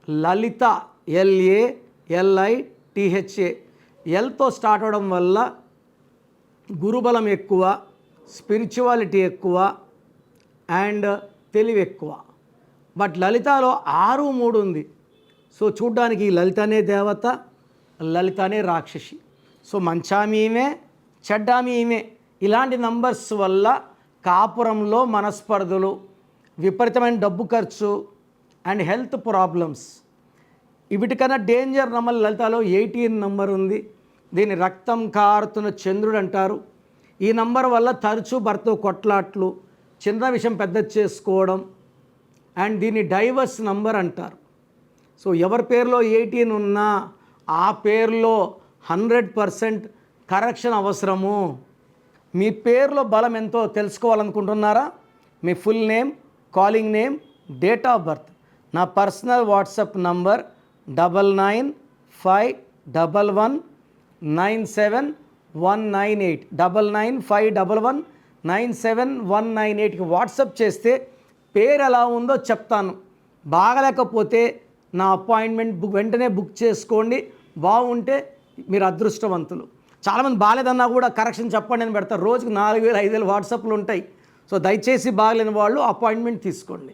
లలిత LALITHA ఎల్తో start అవడం వల్ల గురుబలం ఎక్కువ, స్పిరిచువాలిటీ ఎక్కువ అండ్ తెలివి ఎక్కువ. బట్ లలితలో 6 3 ఉంది. సో చూడ్డానికి లలితనే దేవత, లలితనే రాక్షసి. సో మంచామి ఈమె, చెడ్డామి ఈమె. ఇలాంటి నంబర్స్ వల్ల కాపురంలో మనస్పర్ధలు, విపరీతమైన డబ్బు ఖర్చు అండ్ హెల్త్ ప్రాబ్లమ్స్. వీటికన్నా డేంజర్ నంబర్ లలితలో 18 నంబర్ ఉంది. దీన్ని రక్తం కారుతున్న చంద్రుడు అంటారు. ఈ నంబర్ వల్ల తరచూ భర్త కొట్లాట్లు, చిన్న విషయం పెద్ద చేసుకోవడం అండ్ దీన్ని డైవర్స్ నంబర్ అంటారు. సో ఎవరి పేరులో 18 ఉన్నా ఆ పేరులో 100% కరెక్షన్ అవసరము. మీ పేరులో బలం ఎంతో తెలుసుకోవాలనుకుంటున్నారా? మీ full name, calling name, date of birth. నా పర్సనల్ వాట్సాప్ నంబర్ 9951197198 9951197198కి వాట్సాప్ చేస్తే పేరు ఎలా ఉందో చెప్తాను. బాగలేకపోతే నా అపాయింట్మెంట్ వెంటనే బుక్ చేసుకోండి. బాగుంటే మీరు అదృష్టవంతులు. చాలామంది బాగాలేదన్నా కూడా కరెక్షన్ చెప్పండి అని పెడతారు. రోజుకు 4000 5000 వాట్సాప్లు ఉంటాయి. సో దయచేసి బాగలేని వాళ్ళు అపాయింట్మెంట్ తీసుకోండి.